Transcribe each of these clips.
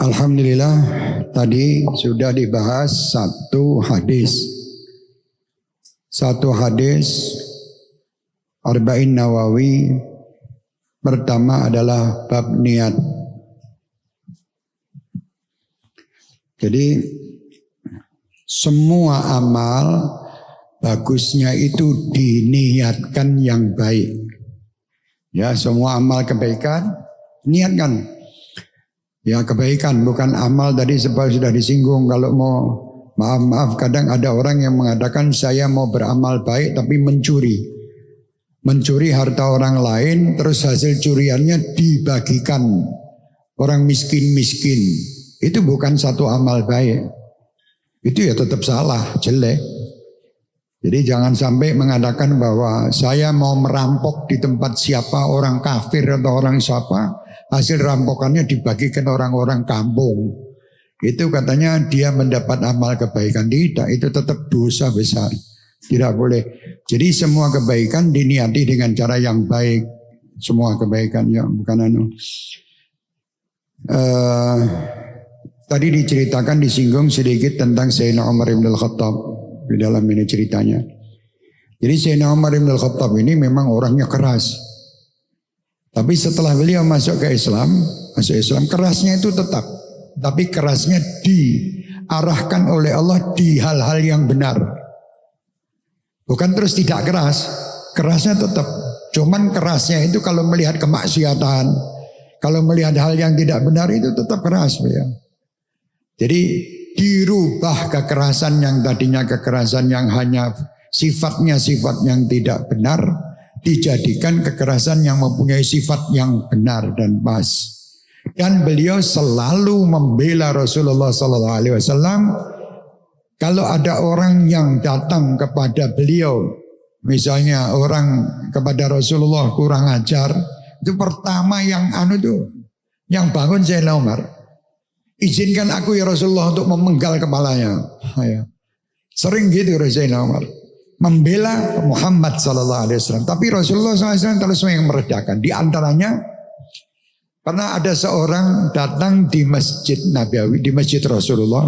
Alhamdulillah tadi sudah dibahas satu hadis. Satu hadis Arba'in Nawawi pertama adalah bab niat. Jadi semua amal bagusnya itu diniatkan yang baik. Ya, semua amal kebaikan niatkan. Ya, kebaikan bukan amal tadi seperti sudah disinggung. Kalau mau maaf kadang ada orang yang mengatakan saya mau beramal baik tapi mencuri harta orang lain, terus hasil curiannya dibagikan orang miskin-miskin. Itu bukan satu amal baik. Itu ya tetap salah, jelek. Jadi jangan sampai mengatakan bahwa saya mau merampok di tempat siapa, orang kafir atau orang siapa, hasil rampokannya dibagikan orang-orang kampung. Itu katanya dia mendapat amal kebaikan. Tidak, itu tetap dosa besar. Tidak boleh. Jadi semua kebaikan diniati dengan cara yang baik. Semua kebaikan ya, bukan tadi diceritakan, disinggung sedikit tentang Sayyidina Umar ibn al-Khattab di dalam ini ceritanya. Jadi Sayyidina Umar ibn al-Khattab ini memang orangnya keras. Tapi setelah beliau masuk Islam kerasnya itu tetap. Tapi kerasnya diarahkan oleh Allah di hal-hal yang benar. Bukan terus tidak keras. Kerasnya tetap. Cuman kerasnya itu kalau melihat kemaksiatan, kalau melihat hal yang tidak benar itu tetap keras beliau. Jadi dirubah kekerasan yang tadinya kekerasan yang hanya sifatnya sifat yang tidak benar, dijadikan kekerasan yang mempunyai sifat yang benar dan pas. Dan beliau selalu membela Rasulullah SAW. Kalau ada orang yang datang kepada beliau, misalnya orang kepada Rasulullah kurang ajar, itu pertama yang yang bangun Sayyidina Umar. Izinkan aku ya Rasulullah untuk memenggal kepalanya. Sering gitu Sayyidina Umar membela Muhammad SAW. Tapi Rasulullah SAW terus yang meredakan. Di antaranya pernah ada seorang datang di Masjid Nabawi, di Masjid Rasulullah.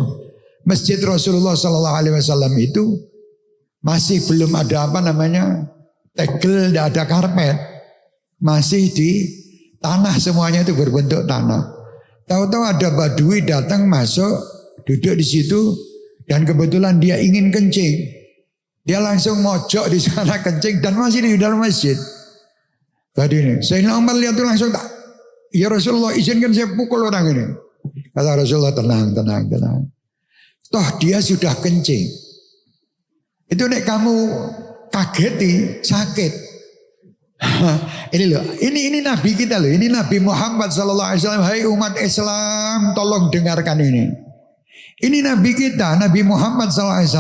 Masjid Rasulullah SAW itu masih belum ada tegel, tidak ada karpet. Masih di tanah, semuanya itu berbentuk tanah. Tahu-tahu ada badui datang masuk, duduk di situ, dan kebetulan dia ingin kencing. Dia langsung mojok di sana kencing dan masih di dalam masjid. Tadi ini, Sayyidina Umar lihat itu langsung tak, ya Rasulullah izinkan saya pukul orang ini. Kata Rasulullah tenang. Toh dia sudah kencing. Itu nek kamu kageti sakit. Ini Nabi kita loh, ini Nabi Muhammad SAW. Hai umat Islam, tolong dengarkan ini. Ini Nabi kita, Nabi Muhammad SAW.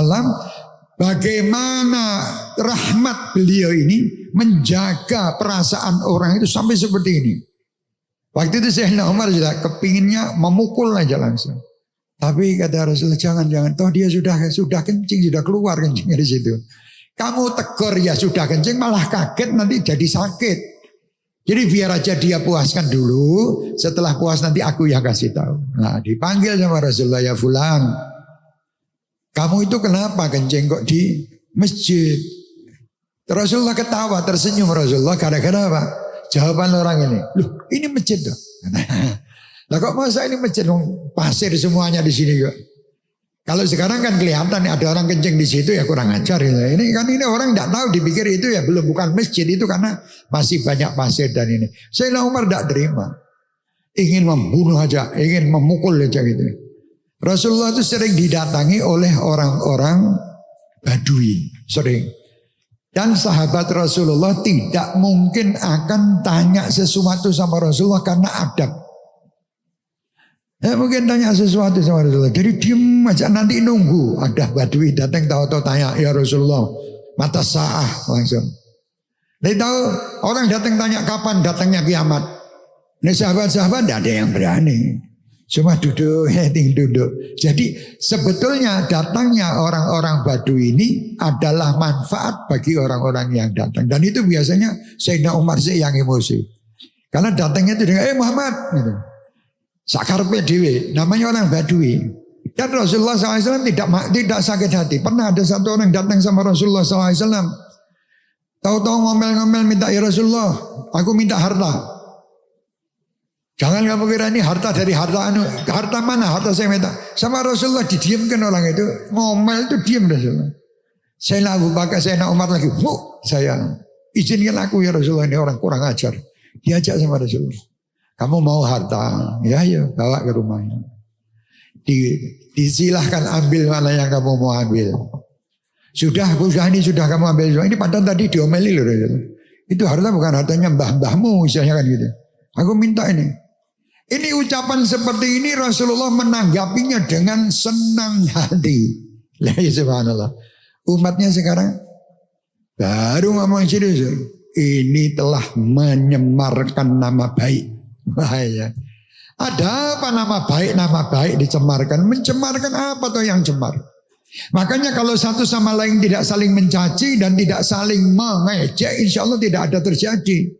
Bagaimana rahmat beliau ini menjaga perasaan orang itu sampai seperti ini. Waktu itu Sayyidina Umar sudah kepinginnya memukul aja langsung. Tapi kata Rasulullah jangan. Toh dia sudah kencing, sudah keluar kencingnya di situ. Kamu tegur ya sudah kencing malah kaget nanti jadi sakit. Jadi biar aja dia puaskan dulu. Setelah puas nanti aku yang kasih tahu. Nah dipanggil sama Rasulullah, ya fulan. Kamu itu kenapa kencing kok di masjid? Rasulullah ketawa, tersenyum Rasulullah. Gara-gara apa? Jawaban orang ini. Loh ini masjid dong. Lah kok masa ini masjid pasir semuanya di sini kok. Kalau sekarang kan kelihatan ada orang kencing di situ ya kurang ajar. Ya. Ini orang tidak tahu, dipikir itu ya bukan masjid itu karena masih banyak pasir dan ini. Sayyidina Umar tidak terima. Ingin membunuh aja, ingin memukul aja gitu. Rasulullah itu sering didatangi oleh orang-orang Badui, sering. Dan sahabat Rasulullah tidak mungkin akan tanya sesuatu sama Rasulullah karena adab. Mungkin tanya sesuatu sama Rasulullah. Jadi diem aja, nanti nunggu. Ada Badui datang tahu-tahu tanya, ya Rasulullah, mata sa'ah langsung. Nanti tahu orang datang tanya kapan datangnya kiamat. Ini sahabat-sahabat tidak ada yang berani. Cuma duduk. Jadi sebetulnya datangnya orang-orang Badui ini adalah manfaat bagi orang-orang yang datang. Dan itu biasanya Sayyidina Umar sih yang emosi. Karena datangnya itu dengan Muhammad gitu. Sakarpe dewe, namanya orang Badui. Dan Rasulullah SAW tidak sakit hati. Pernah ada satu orang datang sama Rasulullah SAW. Tahu-tahu ngomel-ngomel minta, ya Rasulullah, aku minta harta. Jangan kamu kira ini harta dari harta harta mana harta saya minta. Sama Rasulullah didiamkan orang itu. Ngomel itu diam Rasulullah. Saya Abu Bakar, saya Umar lagi. Saya izinkan aku ya Rasulullah, ini orang kurang ajar. Diajak sama Rasulullah. Kamu mau harta? Ya bawa ke rumahnya. Disilahkan ambil mana yang kamu mau ambil. Sudah ini sudah kamu ambil. Ini padahal tadi diomeli loh Rasulullah. Itu harta bukan hartanya mbah-mbahmu misalnya kan gitu. Aku minta ini. Ini ucapan seperti ini Rasulullah menanggapinya dengan senang hati. Ya subhanallah. Umatnya sekarang baru ngomong serius. Ini telah menyemarkan nama baik. Bahaya. Ada apa nama baik dicemarkan. Mencemarkan apa tuh yang cemar? Makanya kalau satu sama lain tidak saling mencaci dan tidak saling mengejek, insya Allah tidak ada terjadi.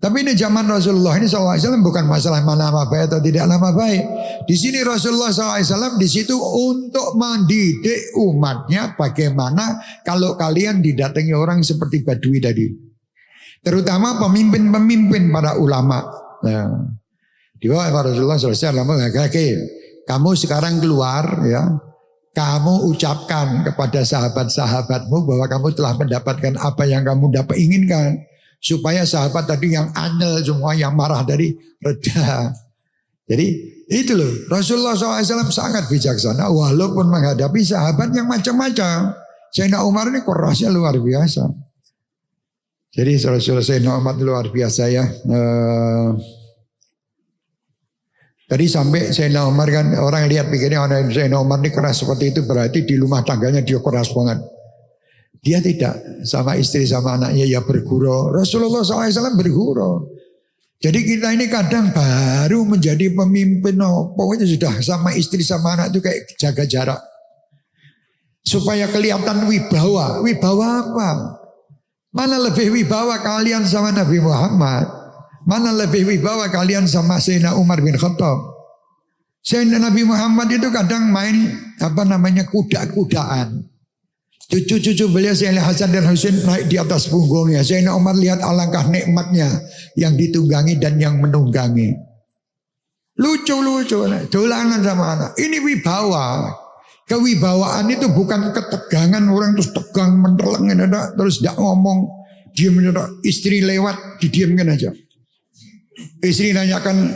Tapi ini zaman Rasulullah ini SAW bukan masalah nama baik atau tidak nama baik. Di sini Rasulullah SAW di situ untuk mendidik umatnya bagaimana kalau kalian didatangi orang seperti Badui tadi. Terutama pemimpin-pemimpin para ulama. Nah, di bawah Rasulullah SAW, kamu sekarang keluar ya. Kamu ucapkan kepada sahabat-sahabatmu bahwa kamu telah mendapatkan apa yang kamu inginkan. Supaya sahabat tadi yang anyel semua yang marah tadi reda. Jadi itu loh Rasulullah SAW sangat bijaksana walaupun menghadapi sahabat yang macam-macam. Sayyidina Umar ini kerasnya luar biasa. Jadi Rasulullah Sayyidina Umar luar biasa ya. Tadi sampai Sayyidina Umar kan orang lihat pikirnya orang Sayyidina Umar ini keras seperti itu berarti di rumah tangganya dia keras banget. Dia tidak sama istri sama anaknya ya bergurau. Rasulullah SAW bergurau. Jadi kita ini kadang baru menjadi pemimpin. Pokoknya sudah sama istri sama anak itu kayak jaga jarak. Supaya kelihatan wibawa. Wibawa apa? Mana lebih wibawa kalian sama Nabi Muhammad? Mana lebih wibawa kalian sama Sayyidina Umar bin Khattab? Sayyidina Nabi Muhammad itu kadang main kuda-kudaan. Cucu-cucu beliau Sayyidina Hasan dan Husain naik di atas punggungnya. Sayyidina Umar lihat alangkah nikmatnya yang ditunggangi dan yang menunggangi. Lucu-lucu. Dolanan sama anak. Ini wibawa. Kewibawaan itu bukan ketegangan orang terus tegang mentelengin terus tidak ngomong. Diam istri lewat didiamkan aja. Istri nanyakan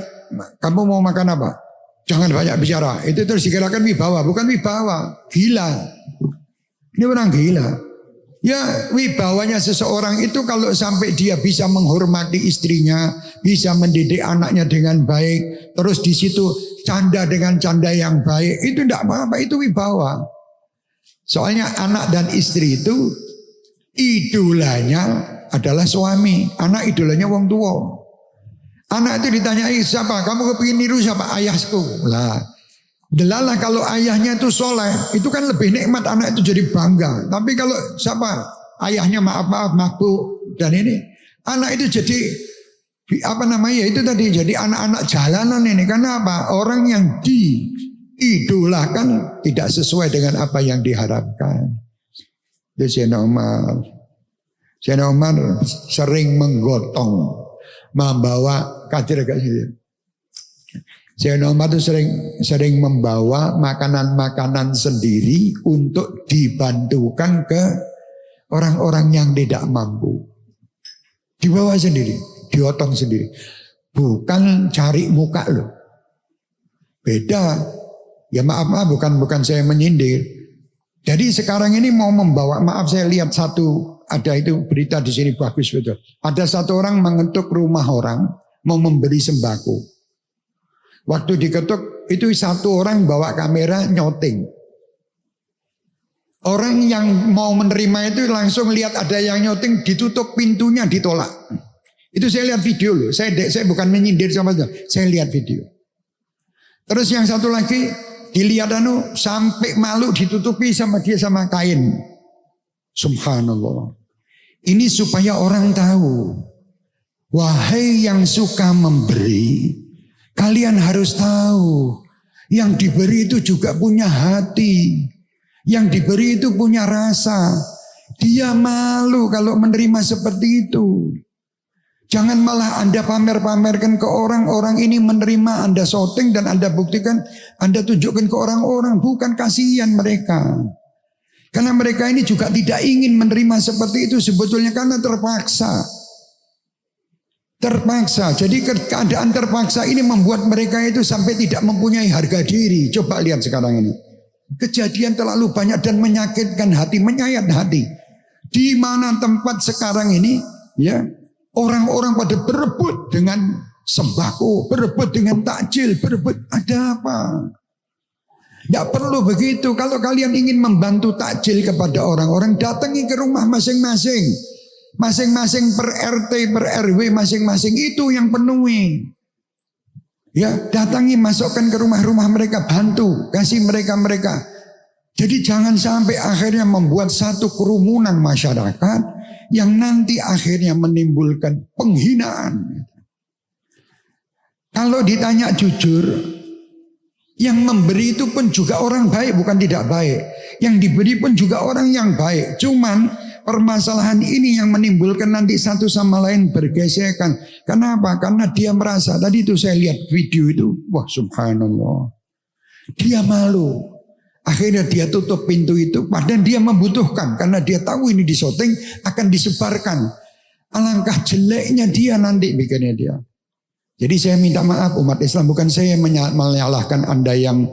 kamu mau makan apa? Jangan banyak bicara. Itu terus dikirakan wibawa. Bukan wibawa. Gila. Ini orang gila. Ya wibawanya seseorang itu kalau sampai dia bisa menghormati istrinya, bisa mendidik anaknya dengan baik, terus di situ canda dengan canda yang baik, itu tidak apa-apa, itu wibawa. Soalnya anak dan istri itu idolanya adalah suami, anak idolanya wong tua. Anak itu ditanyai siapa? Kamu kepingin niru siapa? Ayahku. Lah. Delalah kalau ayahnya itu soleh, itu kan lebih nikmat anak itu jadi bangga. Tapi kalau siapa ayahnya maaf mabuk dan ini anak itu jadi itu tadi jadi anak-anak jalanan ini karena apa? Orang yang diidolakan tidak sesuai dengan apa yang diharapkan. Itu Sayyidina Umar sering menggotong, membawa kadir-kadir. Sayyidina Umar itu sering membawa makanan-makanan sendiri untuk dibantukan ke orang-orang yang tidak mampu. Dibawa sendiri, diotong sendiri. Bukan cari muka loh. Beda. Ya maaf bukan saya menyindir. Jadi sekarang ini mau membawa, maaf saya lihat ada itu berita di sini bagus betul. Ada satu orang mengetuk rumah orang mau memberi sembako. Waktu diketuk itu satu orang bawa kamera nyoting. Orang yang mau menerima itu langsung lihat ada yang nyoting, ditutup pintunya, ditolak. Itu saya lihat video loh. Saya bukan menyindir sama sekali. Saya lihat video. Terus yang satu lagi dilihat sampai malu ditutupi sama dia sama kain. Subhanallah. Ini supaya orang tahu. Wahai yang suka memberi, Kalian harus tahu, yang diberi itu juga punya hati. Yang diberi itu punya rasa. Dia malu kalau menerima seperti itu. Jangan malah Anda pamer-pamerkan ke orang ini menerima, Anda shooting dan Anda buktikan, Anda tunjukkan ke orang-orang. Bukan, kasihan mereka. Karena mereka ini juga tidak ingin menerima seperti itu sebetulnya karena terpaksa. Terpaksa. Jadi keadaan terpaksa ini membuat mereka itu sampai tidak mempunyai harga diri. Coba lihat sekarang ini. Kejadian terlalu banyak dan menyakitkan hati, menyayat hati. Di mana tempat sekarang ini, ya, orang-orang pada berebut dengan sembako, berebut dengan takjil, berebut. Ada apa? Tidak perlu begitu. Kalau kalian ingin membantu takjil kepada orang-orang, datangi ke rumah masing-masing. Masing-masing per RT, per RW, masing-masing itu yang penuhi. Ya, datangi, masukkan ke rumah-rumah mereka, bantu, kasih mereka. Jadi jangan sampai akhirnya membuat satu kerumunan masyarakat yang nanti akhirnya menimbulkan penghinaan. Kalau ditanya jujur, yang memberi itu pun juga orang baik, bukan tidak baik. Yang diberi pun juga orang yang baik. Cuman permasalahan ini yang menimbulkan nanti satu sama lain bergesekan. Kenapa? Karena dia merasa, tadi itu saya lihat video itu, wah subhanallah. Dia malu. Akhirnya dia tutup pintu itu, padahal dia membutuhkan. Karena dia tahu ini di syuting akan disebarkan. Alangkah jeleknya dia nanti bikinnya dia. Jadi saya minta maaf umat Islam, bukan saya menyalahkan Anda yang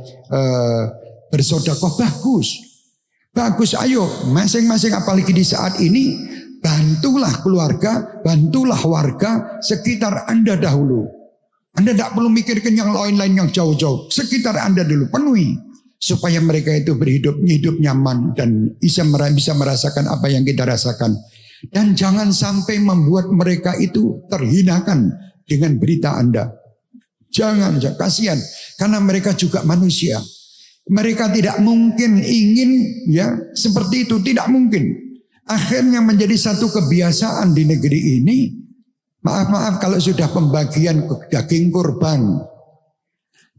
bersedekah. Bagus, ayo masing-masing apalagi di saat ini, bantulah keluarga, bantulah warga sekitar Anda dahulu. Anda tidak perlu mikirkan yang lain-lain yang jauh-jauh. Sekitar Anda dulu penuhi. Supaya mereka itu hidup nyaman dan bisa merasakan apa yang kita rasakan. Dan jangan sampai membuat mereka itu terhinakan dengan berita Anda. Jangan, kasihan. Karena mereka juga manusia. Mereka tidak mungkin ingin ya seperti itu, tidak mungkin. Akhirnya menjadi satu kebiasaan di negeri ini. Maaf kalau sudah pembagian daging kurban,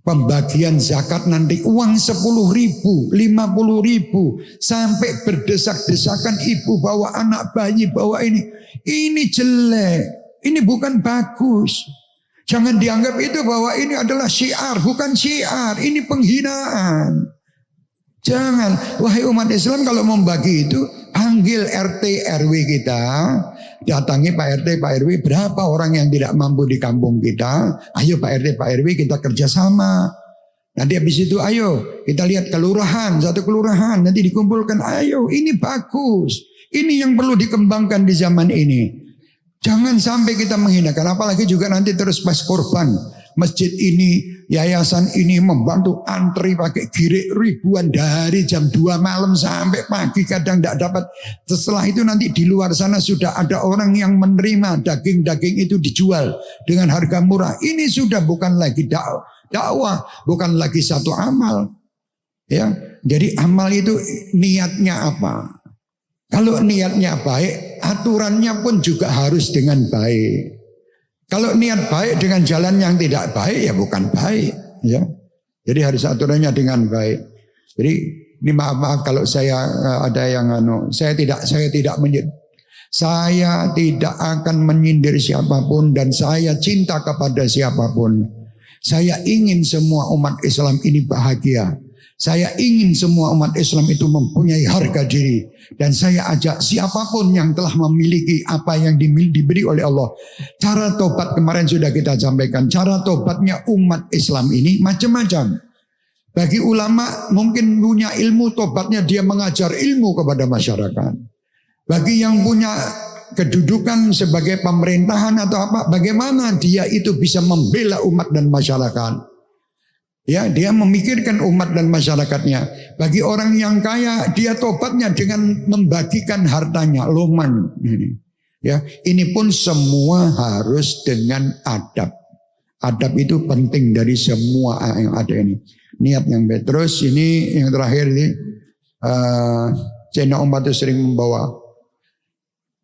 pembagian zakat nanti uang 10.000, 50.000 sampai berdesak-desakan ibu bawa anak bayi bawa ini jelek, ini bukan bagus. Jangan dianggap itu bahwa ini adalah syiar, bukan syiar, ini penghinaan. Jangan, wahai umat Islam kalau membagi itu, panggil RT RW kita, datangi Pak RT Pak RW, berapa orang yang tidak mampu di kampung kita, ayo Pak RT Pak RW kita kerjasama. Nanti habis itu ayo kita lihat kelurahan, satu kelurahan, nanti dikumpulkan, ayo ini bagus, ini yang perlu dikembangkan di zaman ini. Jangan sampai kita menghinakan, apalagi juga nanti terus pas korban. Masjid ini, yayasan ini membantu antri pakai girik ribuan dari jam 2 malam sampai pagi kadang tidak dapat. Setelah itu nanti di luar sana sudah ada orang yang menerima daging-daging itu dijual dengan harga murah. Ini sudah bukan lagi dakwah, bukan lagi satu amal. Ya, jadi amal itu niatnya apa? Kalau niatnya baik, aturannya pun juga harus dengan baik. Kalau niat baik dengan jalan yang tidak baik, ya bukan baik. Ya, jadi harus aturannya dengan baik. Jadi ini maaf kalau saya ada yang saya tidak akan menyindir siapapun dan saya cinta kepada siapapun. Saya ingin semua umat Islam ini bahagia. Saya ingin semua umat Islam itu mempunyai harga diri. Dan saya ajak siapapun yang telah memiliki apa yang diberi oleh Allah. Cara tobat kemarin sudah kita sampaikan. Cara tobatnya umat Islam ini macam-macam. Bagi ulama mungkin punya ilmu tobatnya dia mengajar ilmu kepada masyarakat. Bagi yang punya kedudukan sebagai pemerintahan atau apa, bagaimana dia itu bisa membela umat dan masyarakat. Ya, dia memikirkan umat dan masyarakatnya. Bagi orang yang kaya, dia tobatnya dengan membagikan hartanya, loman. Ya, ini pun semua harus dengan adab. Adab itu penting dari semua yang ada ini. Niat yang baik. Terus ini yang terakhir ini, Sayyidina Umar itu sering membawa.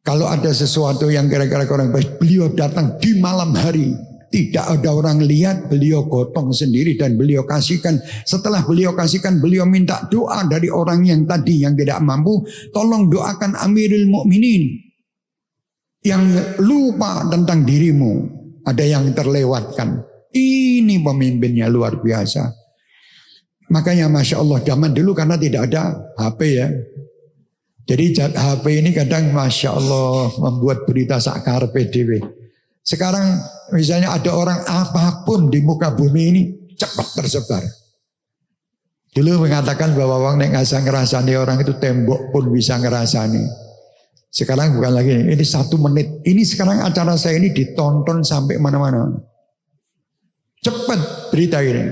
Kalau ada sesuatu yang kira-kira orang baik, beliau datang di malam hari. Tidak ada orang lihat, beliau gotong sendiri dan beliau kasihkan. Setelah beliau kasihkan, beliau minta doa dari orang yang tadi yang tidak mampu. Tolong doakan Amirul Mukminin yang lupa tentang dirimu. Ada yang terlewatkan. Ini pemimpinnya luar biasa. Makanya Masya Allah zaman dulu karena tidak ada HP ya. Jadi HP ini kadang Masya Allah membuat berita sakar PDW. Sekarang misalnya ada orang apapun di muka bumi ini cepat tersebar. Dulu mengatakan bahwa orang yang nggak ngerasani orang itu tembok pun bisa ngerasani. Sekarang bukan lagi, ini 1 menit. Ini sekarang acara saya ini ditonton sampai mana-mana. Cepat berita ini.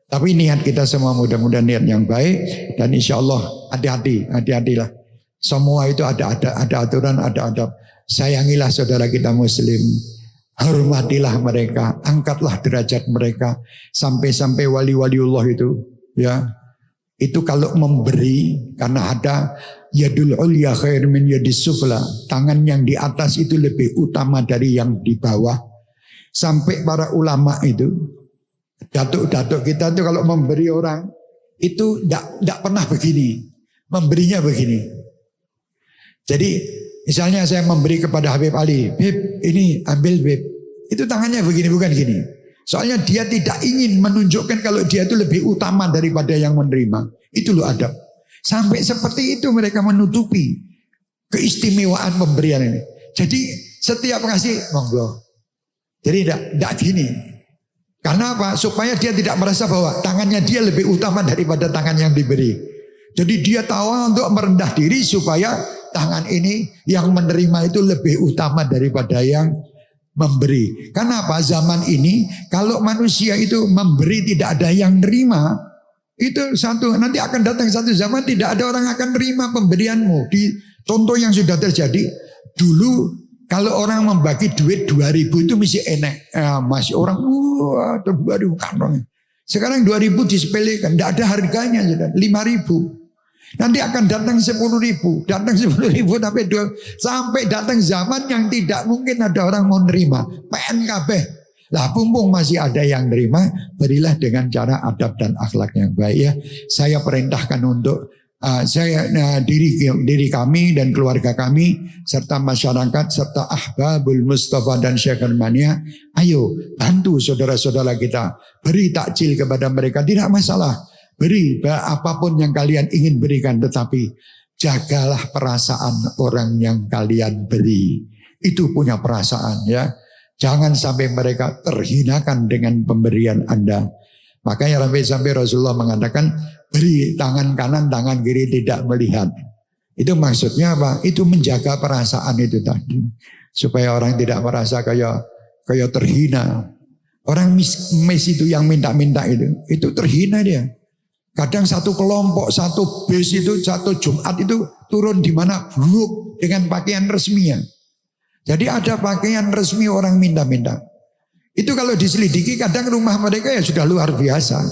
Tapi niat kita semua mudah-mudahan niat yang baik. Dan insya Allah hati-hatilah. Semua itu ada aturan, ada adab. Sayangilah saudara kita muslim. Hormatilah mereka. Angkatlah derajat mereka. Sampai-sampai wali-waliullah itu. Ya, itu kalau memberi. Karena ada yadul ulya khair min yadis sufla. Tangan yang di atas itu lebih utama dari yang di bawah. Sampai para ulama itu. Datuk-datuk kita itu kalau memberi orang. Itu tidak pernah begini. Memberinya begini. Jadi misalnya saya memberi kepada Habib Ali, Bib ini ambil Bib. Itu tangannya begini bukan gini. Soalnya dia tidak ingin menunjukkan kalau dia itu lebih utama daripada yang menerima. Itu loh adab. Sampai seperti itu mereka menutupi keistimewaan pemberian ini. Jadi setiap kasih monggo. Jadi tidak gini. Karena apa? Supaya dia tidak merasa bahwa tangannya dia lebih utama daripada tangan yang diberi. Jadi dia tahu untuk merendah diri supaya tangan ini yang menerima itu lebih utama daripada yang memberi. Karena apa? Zaman ini kalau manusia itu memberi tidak ada yang nerima, itu nanti akan datang satu zaman tidak ada orang akan nerima pemberianmu. Di contoh yang sudah terjadi dulu kalau orang membagi duit 2.000 itu masih enak, masih orang terbaru kantong. Sekarang 2.000 disepelekan, tidak ada harganya, 5.000. Nanti akan datang 10.000, datang 10.000 sampai datang zaman yang tidak mungkin ada orang mau nerima. PNKB. Lah pumpung masih ada yang nerima, berilah dengan cara adab dan akhlak yang baik ya. Saya perintahkan untuk diri kami dan keluarga kami serta masyarakat serta ahbabul Mustafa dan Syekh Mania, ayo bantu saudara-saudara kita, beri takjil kepada mereka, tidak masalah. Beri apapun yang kalian ingin berikan, tetapi jagalah perasaan orang yang kalian beri. Itu punya perasaan ya. Jangan sampai mereka terhinakan dengan pemberian Anda. Makanya sampai Rasulullah mengatakan beri tangan kanan, tangan kiri tidak melihat. Itu maksudnya apa? Itu menjaga perasaan itu tadi. Supaya orang tidak merasa kayak terhina. Orang mis itu yang minta-minta itu terhina dia. Kadang satu kelompok, satu bis itu, satu Jumat itu turun di mana buruk dengan pakaian resminya. Jadi ada pakaian resmi orang minta-minta. Itu kalau diselidiki kadang rumah mereka ya sudah luar biasa.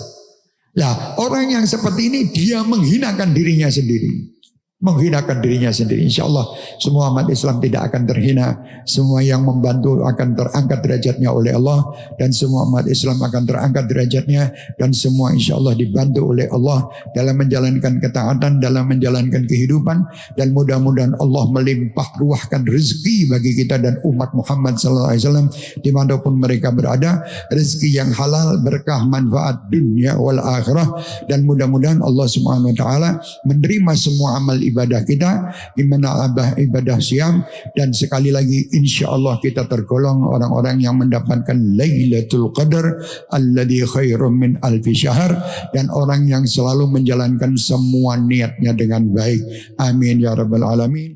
Lah orang yang seperti ini dia menghinakan dirinya sendiri. Menghinakan dirinya sendiri. Insya Allah semua umat Islam tidak akan terhina. Semua yang membantu akan terangkat derajatnya oleh Allah. Dan semua umat Islam akan terangkat derajatnya. Dan semua insya Allah dibantu oleh Allah dalam menjalankan ketaatan, dalam menjalankan kehidupan. Dan mudah-mudahan Allah melimpah ruahkan rezeki bagi kita dan umat Muhammad SAW dimanapun mereka berada. Rezeki yang halal, berkah, manfaat dunia wal akhirah. Dan mudah-mudahan Allah Subhanahu Wa Taala menerima semua amal ibadah kita, dimana ibadah siang, dan sekali lagi insya Allah kita tergolong orang-orang yang mendapatkan Lailatul Qadar alladzi khairum min alfi syahr, dan orang yang selalu menjalankan semua niatnya dengan baik. Amin ya rabbal alamin.